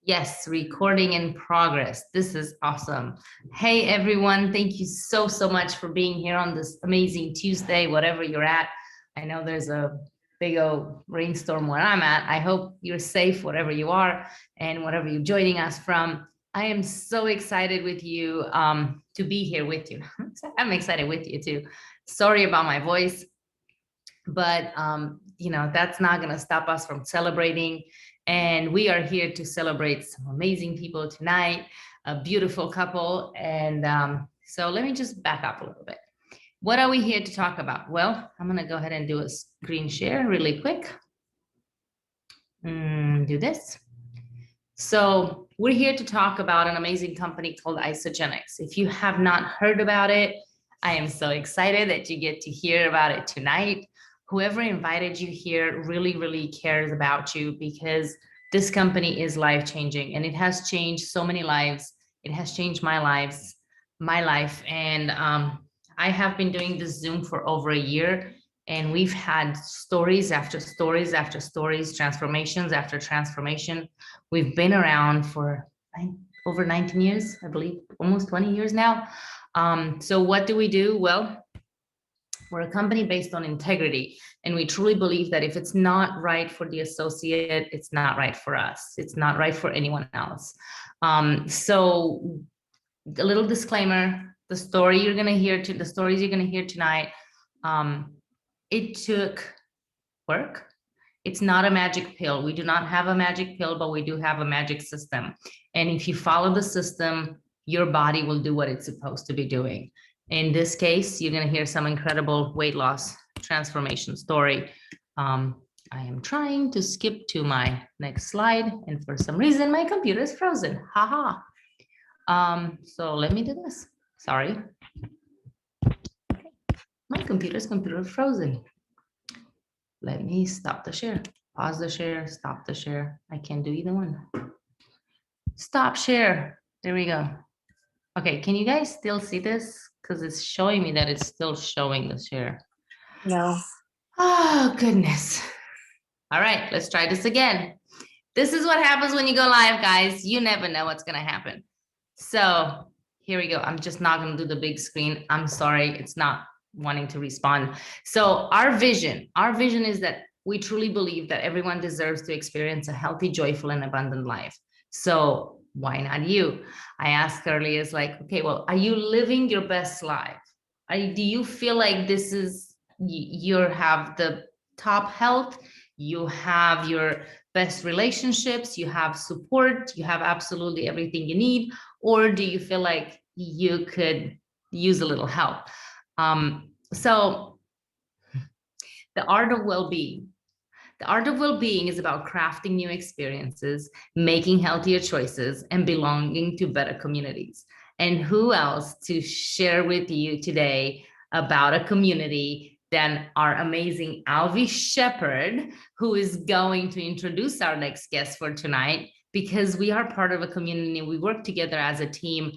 Yes, recording in progress. This is awesome. Hey, everyone. Thank you so much for being here on this amazing Tuesday, whatever you're at. I know there's a big old rainstorm where I'm at. I hope you're safe, whatever you are, and whatever you're joining us from. I am so excited with you to be here with you. I'm excited with you too. Sorry about my voice, but that's not going to stop us from celebrating. And we are here to celebrate some amazing people tonight, a beautiful couple. And so let me just back up a little bit. What are we here to talk about? Well, I'm going to go ahead and do a screen share really quick. Do this. So we're here to talk about an amazing company called Isagenix. If you have not heard about it, I am so excited that you get to hear about it tonight. Whoever invited you here really cares about you, because this company is life-changing, and it has changed so many lives. It has changed my life. And I have been doing this Zoom for over a year, and we've had stories after stories after stories, transformations after transformation. We've been around for over 19 years, I believe, almost 20 years now. So what do we do? Well, we're a company based on integrity, and we truly believe that if it's not right for the associate, it's not right for us. It's not right for anyone else. So a little disclaimer: the stories you're gonna hear tonight, it took work. It's not a magic pill. We do not have a magic pill, but we do have a magic system. And if you follow the system, your body will do what it's supposed to be doing. In this case, you're going to hear some incredible weight loss transformation story. I am trying to skip to my next slide, and for some reason, my computer is frozen. Haha. So let me do this. Sorry. Okay. My computer is frozen. Let me stop the share. Pause the share, stop the share. I can't do either one. Stop share. There we go. Okay, can you guys still see this? Because it's showing me that it's still showing the share. No. Oh, goodness. All right, let's try this again. This is what happens when you go live, guys. You never know what's going to happen. So here we go. I'm just not going to do the big screen. I'm sorry. It's not wanting to respond. So our vision is that we truly believe that everyone deserves to experience a healthy, joyful, and abundant life. So why not you? I asked earlier, is like, okay, well, are you living your best life? Do you feel like this is, you have the top health, you have your best relationships, you have support, you have absolutely everything you need? Or do you feel like you could use a little help? So the art of well-being. The art of well-being is about crafting new experiences, making healthier choices, and belonging to better communities. And who else to share with you today about a community than our amazing Alvi Shepherd, who is going to introduce our next guest for tonight, because we are part of a community. We work together as a team.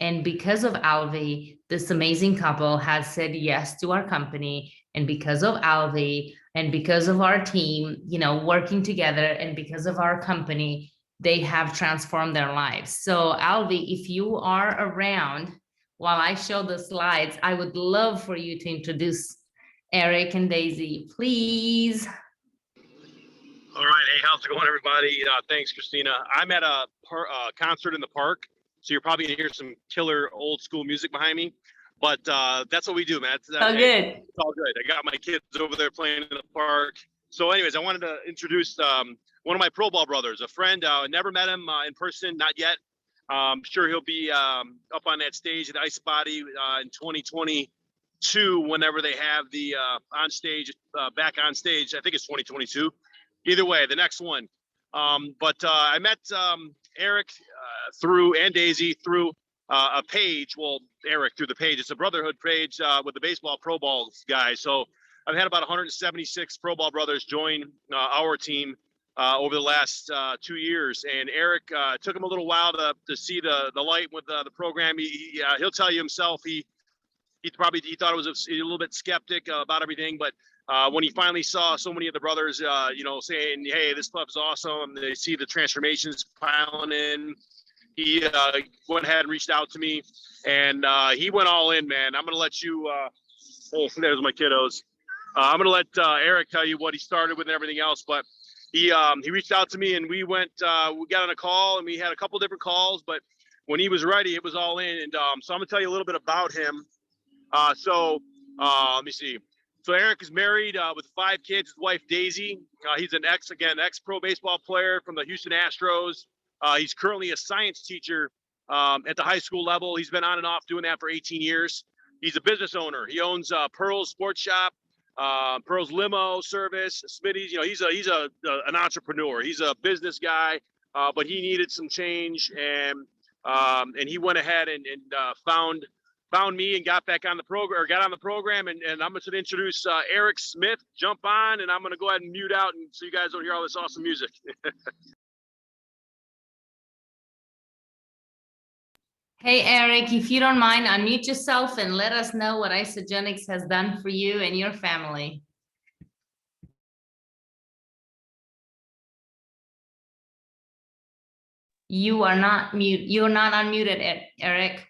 And because of Alvi, this amazing couple has said yes to our company. And because of Alvi, and because of our team, working together, and because of our company, they have transformed their lives. So Alvi, if you are around while I show the slides, I would love for you to introduce Eric and Daisy, please. All right. Hey, how's it going, everybody? Thanks, Christina. I'm at a concert in the park, so you're probably going to hear some killer old school music behind me. But that's what we do, man. Good. It's all good. I got my kids over there playing in the park. So anyways, I wanted to introduce one of my Pro Ball brothers, a friend. Never met him in person, not yet. I'm sure he'll be up on that stage at Ice Body in 2022, whenever they have the back on stage. I think it's 2022. Either way, the next one. But I met Eric and Daisy through a page. Well, Eric through the page. It's a brotherhood page with the baseball Pro Balls guys. So I've had about 176 Pro Ball brothers join our team over the last 2 years. And Eric took him a little while to see the light with the program. He'll tell you himself, he thought it was a little bit skeptic about everything, but when he finally saw so many of the brothers, saying, "Hey, this club's awesome," they see the transformations piling in. He went ahead and reached out to me, and he went all in, man. I'm gonna let you. Oh, there's my kiddos. I'm gonna let Eric tell you what he started with and everything else, but he reached out to me, and we went. We got on a call, and we had a couple different calls, but when he was ready, it was all in. And so I'm gonna tell you a little bit about him. Let me see. So Eric is married with 5 kids. His wife Daisy. He's an ex pro baseball player from the Houston Astros. He's currently a science teacher at the high school level. He's been on and off doing that for 18 years. He's a business owner. He owns Pearl's Sports Shop, Pearl's Limo Service, Smitty's. He's an entrepreneur. He's a business guy, but he needed some change, and he went ahead and found me and got back on the program, or got on the program. And I'm going to introduce Eric Smith. Jump on, and I'm going to go ahead and mute out, and so you guys don't hear all this awesome music. Hey, Eric, if you don't mind, unmute yourself and let us know what Isagenix has done for you and your family. You are not mute. You're not unmuted, Eric.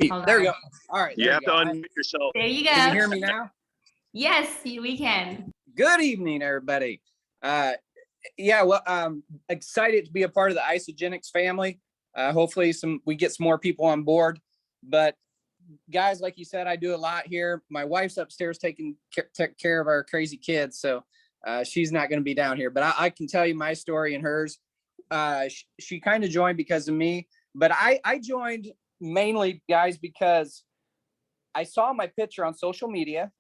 Hold There on. you go. All right. You have to unmute yourself. There you go. Can you hear me now? Yes, we can. Good evening, everybody. Excited to be a part of the Isagenix family. Hopefully we get some more people on board. But guys, like you said, I do a lot here. My wife's upstairs taking care of our crazy kids, so she's not going to be down here. But I can tell you my story and hers. She kind of joined because of me, but I joined mainly, guys, because I saw my picture on social media,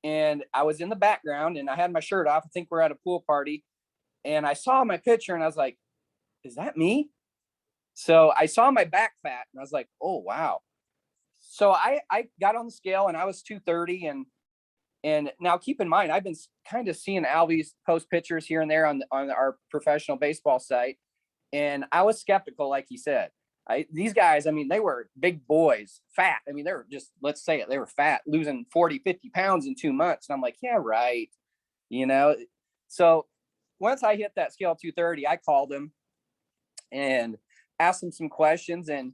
and I was in the background, and I had my shirt off. I think we're at a pool party, and I saw my picture, and I was like, "Is that me?" So I saw my back fat, and I was like, "Oh wow!" So I got on the scale, and I was 230, and now keep in mind, I've been kind of seeing Alvy's post pictures here and there on our professional baseball site, and I was skeptical, like he said. These guys, I mean, they were big boys, fat. I mean, they were just, let's say it, they were fat, losing 40, 50 pounds in 2 months. And I'm like, yeah, right. So once I hit that scale 230, I called him and asked him some questions. And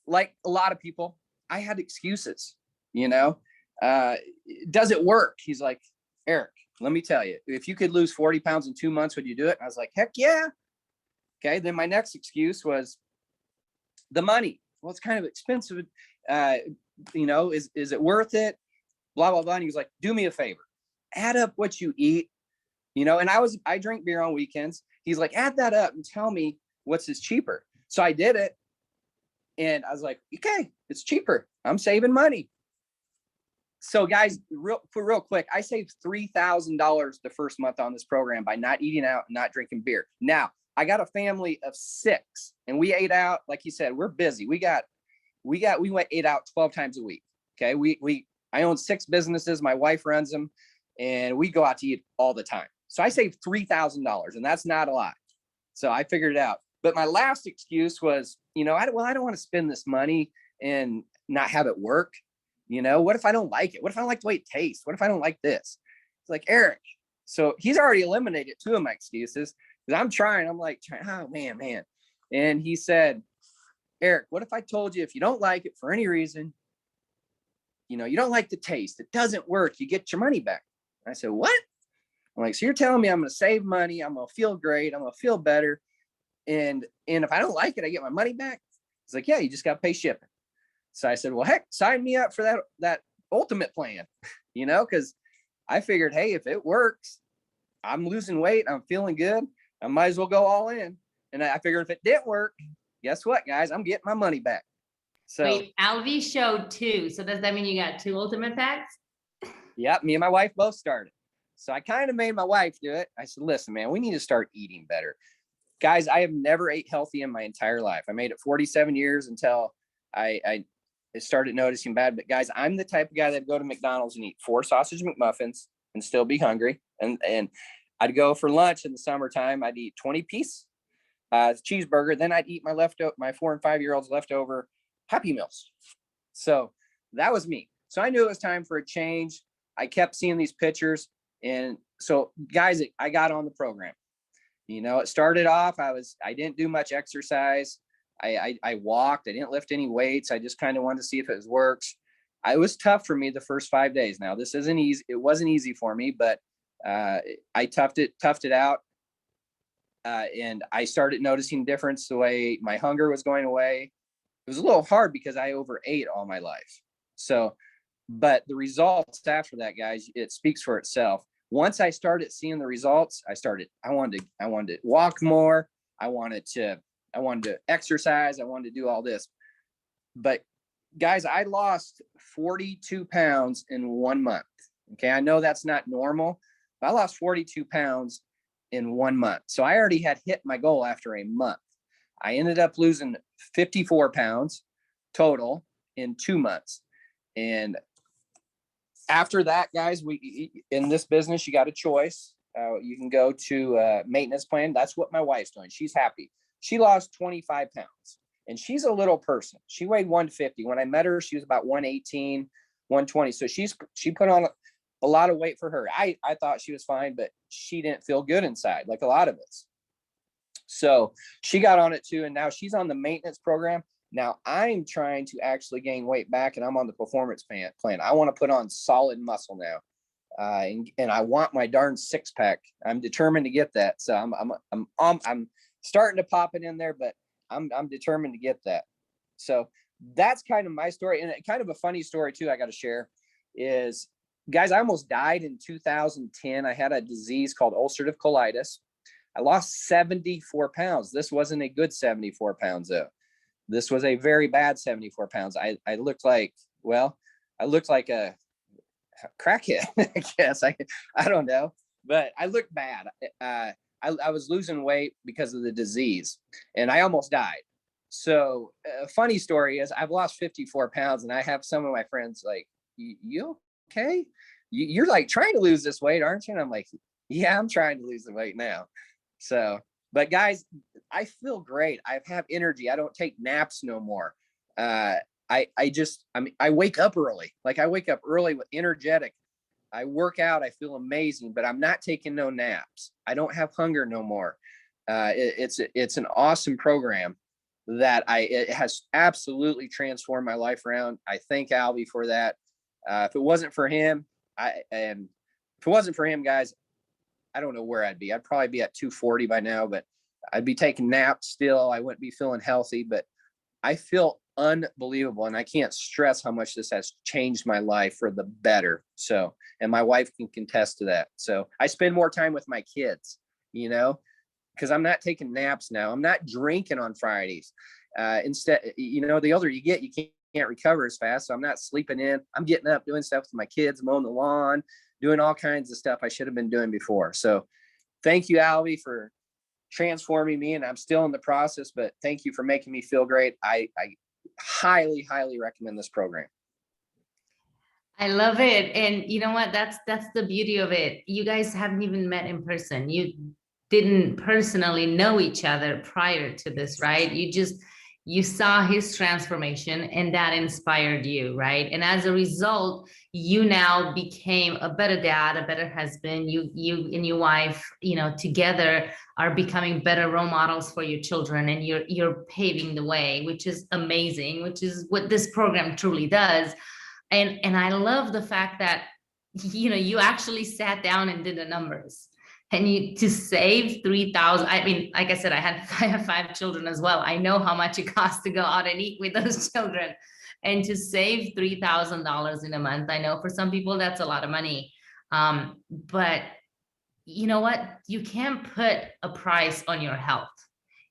like a lot of people, I had excuses, does it work? He's like, Eric, let me tell you, if you could lose 40 pounds in 2 months, would you do it? And I was like, heck yeah. Okay. Then my next excuse was the money. Well, it's kind of expensive. Is it worth it? Blah, blah, blah. And he was like, do me a favor, add up what you eat, and I drink beer on weekends. He's like, add that up and tell me what's cheaper. So I did it. And I was like, okay, it's cheaper. I'm saving money. So guys, real quick, I saved $3,000 the first month on this program by not eating out and not drinking beer. Now, I got a family of 6, and we ate out. Like you said, we're busy. We ate out 12 times a week. Okay. I own 6 businesses. My wife runs them, and we go out to eat all the time. So I saved $3,000, and that's not a lot. So I figured it out. But my last excuse was, I don't want to spend this money and not have it work. What if I don't like it? What if I don't like the way it tastes? What if I don't like this? It's like, Eric. So he's already eliminated 2 of my excuses. I'm trying. I'm like, oh, man. And he said, Eric, what if I told you if you don't like it for any reason, you don't like the taste, it doesn't work, you get your money back? I said, what? I'm like, so you're telling me I'm going to save money, I'm going to feel great, I'm going to feel better, and if I don't like it, I get my money back? He's like, yeah, you just got to pay shipping. So I said, well, heck, sign me up for that ultimate plan, because I figured, hey, if it works, I'm losing weight, I'm feeling good, I might as well go all in. And I figured if it didn't work, guess what, guys? I'm getting my money back. So wait, Alvy showed 2. So does that mean you got 2 ultimate packs? Yeah, me and my wife both started. So I kind of made my wife do it. I said, listen, man, we need to start eating better. Guys, I have never ate healthy in my entire life. I made it 47 years until I started noticing bad. But guys, I'm the type of guy that'd go to McDonald's and eat 4 sausage McMuffins and still be hungry. And I'd go for lunch in the summertime. I'd eat 20-piece cheeseburger. Then I'd eat my 4 and 5-year-olds leftover Happy Meals. So that was me. So I knew it was time for a change. I kept seeing these pictures. And so guys, I got on the program. You know, it started off, I didn't do much exercise. I walked, I didn't lift any weights. I just kind of wanted to see if it works. It was tough for me the first 5 days. Now this isn't easy. It wasn't easy for me, but I toughed it out. And I started noticing difference the way my hunger was going away. It was a little hard because I overate all my life. So, but the results after that, guys, it speaks for itself. Once I started seeing the results, I wanted to walk more. I wanted to exercise. I wanted to do all this. But guys, I lost 42 pounds in 1 month. Okay. I know that's not normal, but I lost 42 pounds in 1 month. So I already had hit my goal after a month. I ended up losing 54 pounds total in 2 months. And after that, guys, in this business, you got a choice. You can go to maintenance plan. That's what my wife's doing. She's happy. She lost 25 pounds and she's a little person. She weighed 150. When I met her, she was about 118, 120. So she put on a lot of weight for her. I thought she was fine, but she didn't feel good inside like a lot of us. So she got on it too. And now she's on the maintenance program. Now I'm trying to actually gain weight back and I'm on the performance plan. I want to put on solid muscle now. And I want my darn 6-pack. I'm determined to get that. So I'm starting to pop it in there, but I'm determined to get that. So that's kind of my story. And kind of a funny story too, I got to share is, guys, I almost died in 2010. I had a disease called ulcerative colitis. I lost 74 pounds. This wasn't a good 74 pounds though. This was a very bad 74 pounds. I looked like a crackhead, I guess. I don't know, but I looked bad. I was losing weight because of the disease and I almost died. So a funny story is I've lost 54 pounds and I have some of my friends like, you okay? You're like trying to lose this weight, aren't you? And I'm like, yeah, I'm trying to lose the weight now. So, but guys, I feel great. I have energy. I don't take naps no more. I wake up early. Like I wake up early with energetic. I work out. I feel amazing, but I'm not taking no naps. I don't have hunger no more. It's an awesome program that it has absolutely transformed my life around. I thank Albie for that. If it wasn't for him, guys, I don't know where I'd be. I'd probably be at 240 by now, but I'd be taking naps still. I wouldn't be feeling healthy, but I feel unbelievable. And I can't stress how much this has changed my life for the better. So, and my wife can contest to that. So I spend more time with my kids, you know, because I'm not taking naps now. I'm not drinking on Fridays. Instead, you know, the older you get, you can't recover as fast. So I'm not sleeping in. I'm getting up, doing stuff with my kids, mowing the lawn, doing all kinds of stuff I should have been doing before. So thank you, Albie, for transforming me. And I'm still in the process, but thank you for making me feel great. I highly, highly recommend this program. I love it. And you know what? That's the beauty of it. You guys haven't even met in person. You didn't personally know each other prior to this, right? You saw his transformation and that inspired you, right? And as a result, you now became a better dad, a better husband. You and your wife, you know, together are becoming better role models for your children, and you're paving the way, which is amazing, which is what this program truly does. And I love the fact that, you know, you actually sat down and did the numbers. And to save 3,000, I mean, like I said, I have 5 children as well. I know how much it costs to go out and eat with those children. And to save $3,000 in a month, I know for some people that's a lot of money. But you know what? You can't put a price on your health.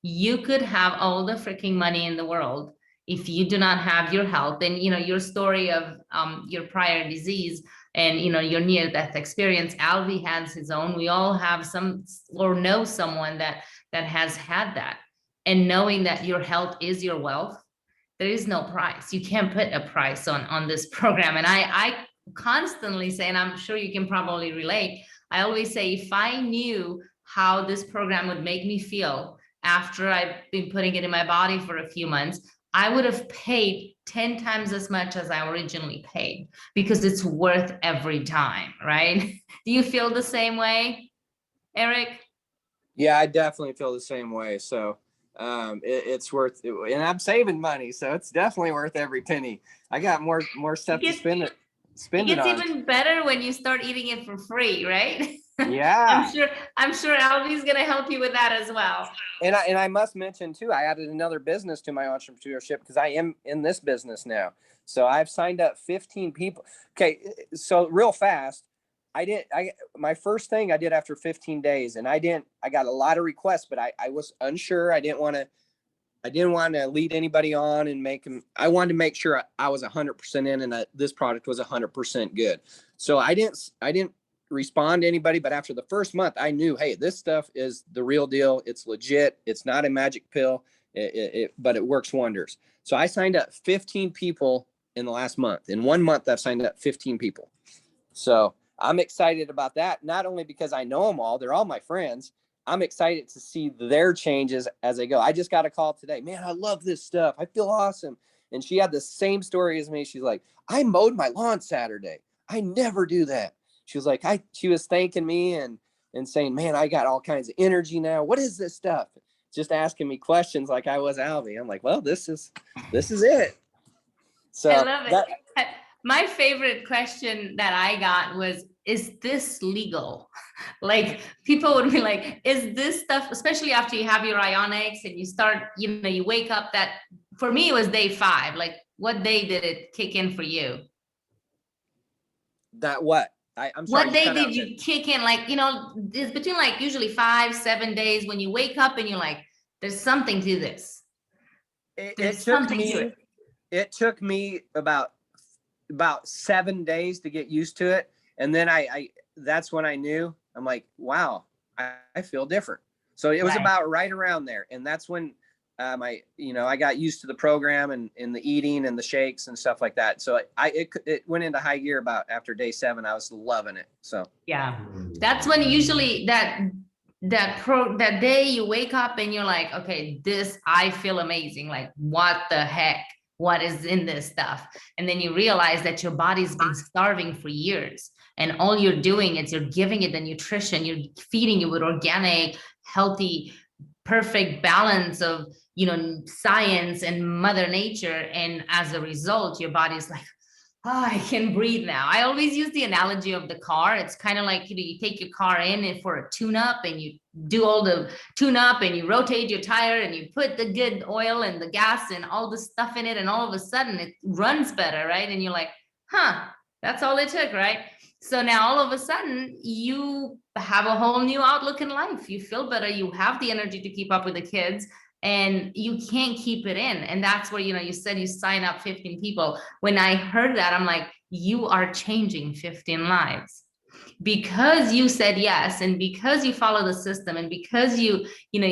You could have all the freaking money in the world. If you do not have your health, then, you know, your story of your prior disease and, you know, your near-death experience, Albie has his own. We all have some or know someone that has had that. And knowing that your health is your wealth, there is no price. You can't put a price on this program. And I constantly say, and I'm sure you can probably relate, I always say, if I knew how this program would make me feel after I've been putting it in my body for a few months, I would have paid 10 times as much as I originally paid because it's worth every time, right? Do you feel the same way, Eric? Yeah, I definitely feel the same way. So it's worth it, and I'm saving money, so it's definitely worth every penny. I got more It stuff to gets, spend it it gets on. even better when you start eating it for free, right? Yeah. I'm sure Albie's gonna help you with that as well. And I must mention too, I added another business to my entrepreneurship because I am in this business now. So I've signed up 15 people. Okay, so real fast, my first thing I did after 15 days, and I got a lot of requests, but I was unsure. I didn't want to lead anybody on and make them. I wanted to make sure I was 100% in and that this product was 100% good. So I didn't respond to anybody, but after the first month I knew, hey, this stuff is the real deal. It's legit. It's not a magic pill, but it works wonders. So I signed up 15 people in the last month. In 1 month I've signed up 15 people. So I'm excited about that, not only because I know them all, they're all my friends. I'm excited to see their changes as they go. I just got a call today, man, I love this stuff, I feel awesome. And she had the same story as me. She's like, I mowed my lawn Saturday, I never do that. She was like, she was thanking me and saying, man, I got all kinds of energy now. What is this stuff? Just asking me questions like I was Albie. I'm like, well, this is it. So I love it. My favorite question that I got was, is this legal? Like people would be like, is this stuff, especially after you have your Ionics and you start, you wake up for me, it was day 5. Like what day did it kick in for you? That what? I'm sorry. What day did you kick in? Like, it's between like usually 5-7 days when you wake up and you're like, there's something to this. It took me about 7 days to get used to it. And then that's when I knew. I'm like, wow, I feel different. So it was about right around there. And that's when I got used to the program and the eating and the shakes and stuff like that. So it went into high gear about after day 7. I was loving it. So yeah, that's when usually that day you wake up and you're like, okay, I feel amazing. Like what the heck? What is in this stuff? And then you realize that your body's been starving for years. And all you're doing is you're giving it the nutrition, you're feeding it with organic, healthy, perfect balance of, science and Mother Nature. And as a result, your body's like, oh, I can breathe now. I always use the analogy of the car. It's kind of like, you take your car in for a tune-up and you do all the tune-up and you rotate your tire and you put the good oil and the gas and all the stuff in it. And all of a sudden it runs better, right? And you're like, that's all it took, right? So now all of a sudden you have a whole new outlook in life. You feel better. You have the energy to keep up with the kids. And you can't keep it in. And that's where, you said you sign up 15 people. When I heard that, I'm like, you are changing 15 lives because you said yes. And because you follow the system and because you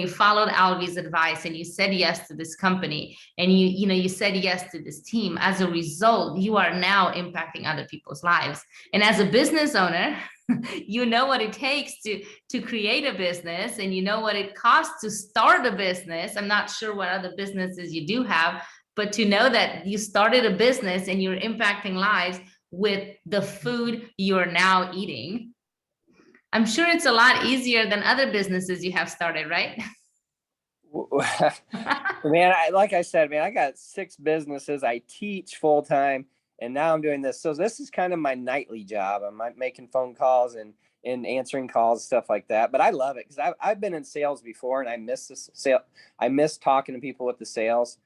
followed Albie's advice and you said yes to this company and you said yes to this team. As a result, you are now impacting other people's lives. And as a business owner, you know what it takes to create a business and you know what it costs to start a business. I'm not sure what other businesses you do have, but to know that you started a business and you're impacting lives with the food you're now eating. I'm sure it's a lot easier than other businesses you have started, right? Man, like I said, man, I got 6 businesses. I teach full time. And now I'm doing this. So this is kind of my nightly job. I'm making phone calls and answering calls, stuff like that. But I love it because I've been in sales before and I miss this sale. I miss talking to people with the sales.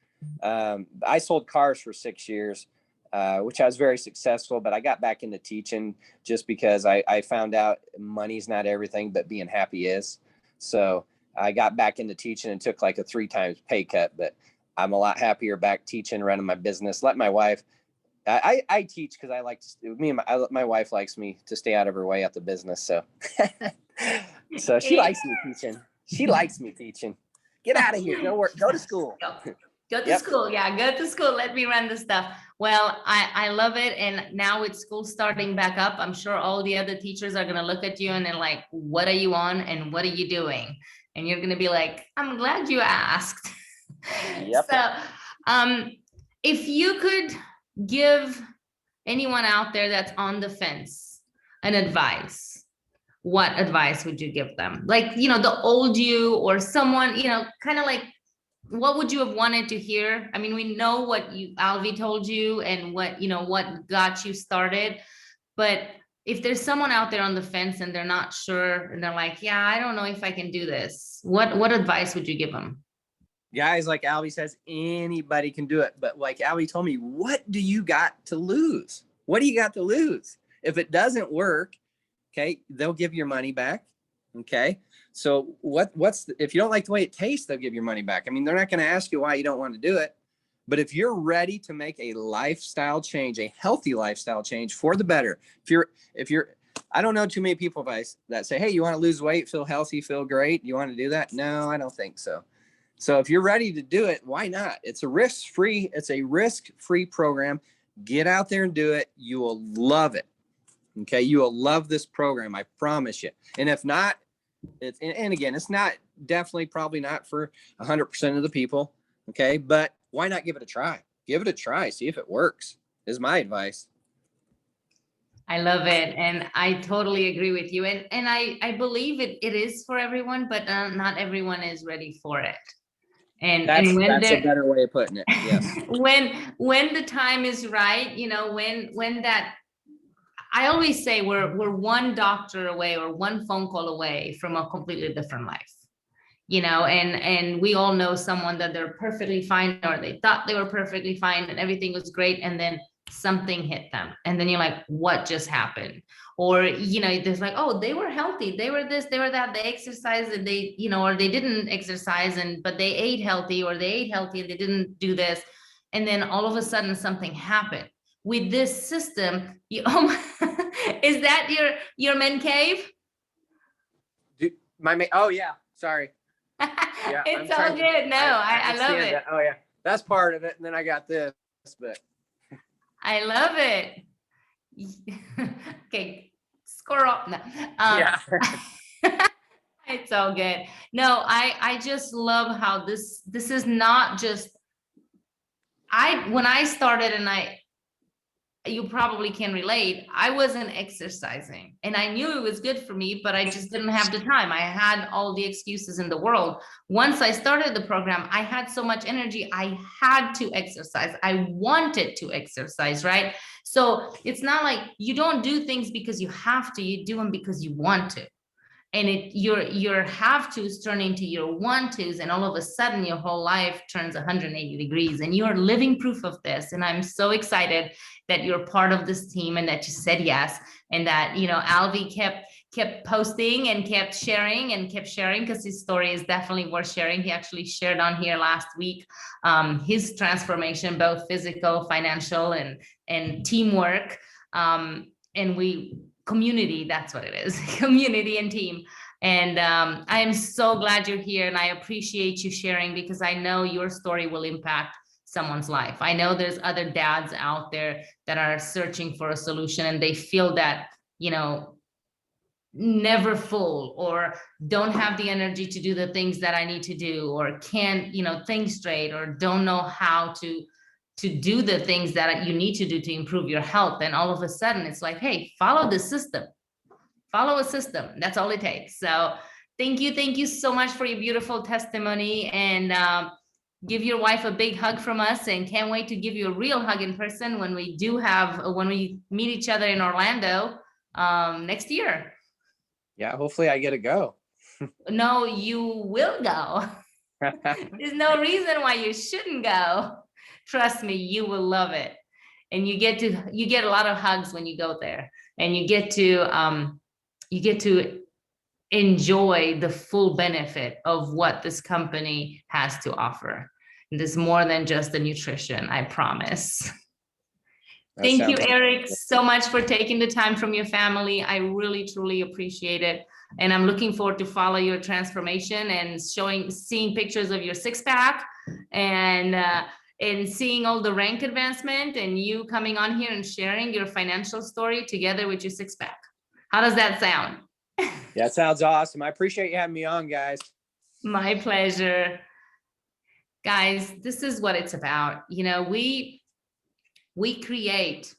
I sold cars for 6 years, which I was very successful. But I got back into teaching just because I found out money's not everything, but being happy is. So I got back into teaching and took like a 3 times pay cut. But I'm a lot happier back teaching, running my business. Let my wife. I teach because I like to. My wife likes me to stay out of her way at the business, so so she likes me teaching. She likes me teaching. Get out of here. Go work. Go to school. Go to school. Yeah, go to school. Let me run the stuff. Well, I love it. And now with school starting back up, I'm sure all the other teachers are gonna look at you and they're like, "What are you on? And what are you doing?" And you're gonna be like, "I'm glad you asked." Yep. So. If you could give anyone out there that's on the fence an advice, what advice would you give them? Like, the old you or someone, kind of like, what would you have wanted to hear? I mean, we know what Alvi told you and what got you started, but if there's someone out there on the fence and they're not sure and they're like, yeah, I don't know if I can do this, what advice would you give them? Guys, like Alvi says, anybody can do it. But like Alvi told me, what do you got to lose? What do you got to lose? If it doesn't work, okay, they'll give your money back. Okay. So if you don't like the way it tastes, they'll give your money back. I mean, they're not going to ask you why you don't want to do it. But if you're ready to make a lifestyle change, a healthy lifestyle change for the better, if you're, I don't know too many people that say, hey, you want to lose weight, feel healthy, feel great. You want to do that? No, I don't think so. So if you're ready to do it, why not? It's a risk-free program. Get out there and do it. You will love it. Okay. You will love this program. I promise you. And if not, and again, it's probably not for 100% of the people. Okay. But why not give it a try? Give it a try. See if it works is my advice. I love it. And I totally agree with you. And I believe it is for everyone, but not everyone is ready for it. And that's a better way of putting it. Yes. when the time is right, when that, I always say we're one doctor away or one phone call away from a completely different life, and we all know someone that they're perfectly fine or they thought they were perfectly fine and everything was great. And then something hit them. And then you're like, what just happened? Or, there's like, oh, they were healthy. They were this, they were that, they exercised and they, or they didn't exercise but they ate healthy, or they ate healthy and they didn't do this. And then all of a sudden something happened with this system. Is that your men cave? Oh yeah. Sorry. Yeah, it's all good. No, I love it. Oh yeah. That's part of it. And then I got this, but I love it. Okay, score up. No. Yeah. It's all good. No, I just love how this is not just, when I started, and you probably can relate, I wasn't exercising and I knew it was good for me, but I just didn't have the time. I had all the excuses in the world. Once I started the program, I had so much energy. I had to exercise. I wanted to exercise, right? So it's not like you don't do things because you have to, you do them because you want to. And your have to's turn into your want to's, and all of a sudden your whole life turns 180 degrees, and you're living proof of this. And I'm so excited that you're part of this team and that you said yes, and that Alvi kept posting and kept sharing because his story is definitely worth sharing. He actually shared on here last week his transformation, both physical, financial, and teamwork. And community, that's what it is. Community and team. And I am so glad you're here, and I appreciate you sharing, because I know your story will impact someone's life. I know there's other dads out there that are searching for a solution, and they feel that, never full, or don't have the energy to do the things that I need to do, or can't, think straight, or don't know how to do the things that you need to do to improve your health. And all of a sudden it's like, hey, follow the system, follow a system. That's all it takes. So thank you so much for your beautiful testimony, and give your wife a big hug from us, and can't wait to give you a real hug in person when we meet each other in Orlando next year. Yeah, hopefully I get to go. No, you will go. There's no reason why you shouldn't go. Trust me, you will love it. And you get a lot of hugs when you go there, and you get to enjoy the full benefit of what this company has to offer. And there's more than just the nutrition, I promise. Thank you, Eric, so much for taking the time from your family. I really, truly appreciate it. And I'm looking forward to follow your transformation and seeing pictures of your six-pack, and seeing all the rank advancement, and you coming on here and sharing your financial story together with your six-pack. How does that sound? Yeah, it sounds awesome. I appreciate you having me on, guys. My pleasure. Guys, this is what it's about. You know, we create,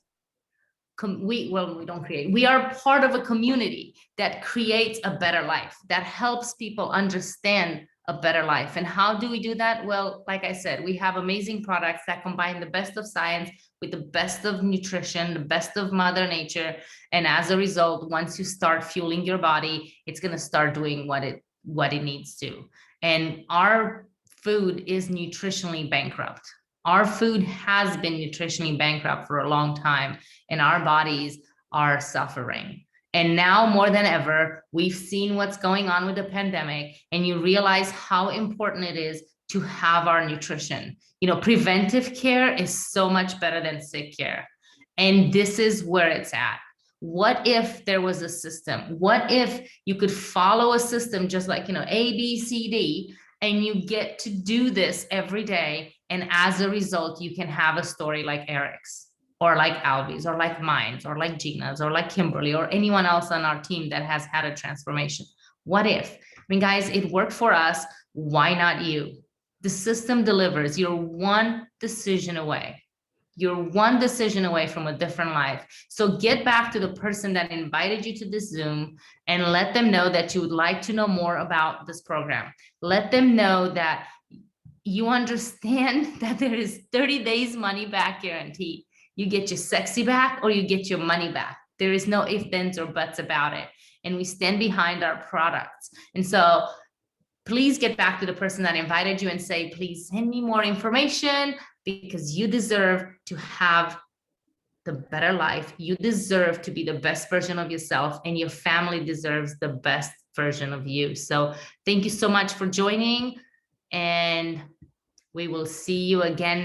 we don't create, we are part of a community that creates a better life, that helps people understand a better life. And how do we do that? Well, like I said, we have amazing products that combine the best of science with the best of nutrition, the best of Mother Nature. And as a result, once you start fueling your body, it's going to start doing what it needs to. And our food is nutritionally bankrupt. Our food has been nutritionally bankrupt for a long time, and our bodies are suffering. And now more than ever, we've seen what's going on with the pandemic, and you realize how important it is to have our nutrition. You know, preventive care is so much better than sick care. And this is where it's at. What if there was a system? What if you could follow a system just like, you know, A, B, C, D, and you get to do this every day. And as a result, you can have a story like Eric's, or like Albie's, or like mine, or like Gina's, or like Kimberly, or anyone else on our team that has had a transformation. What if? I mean, guys, it worked for us. Why not you? The system delivers. You're one decision away. You're one decision away from a different life. So get back to the person that invited you to this Zoom and let them know that you would like to know more about this program. Let them know that you understand that there is 30 days money back guarantee. You get your sexy back or you get your money back. There is no ifs, ands, or buts about it. And we stand behind our products. And so please get back to the person that invited you and say, please send me more information, because you deserve to have the better life. You deserve to be the best version of yourself, and your family deserves the best version of you. So thank you so much for joining, and we will see you again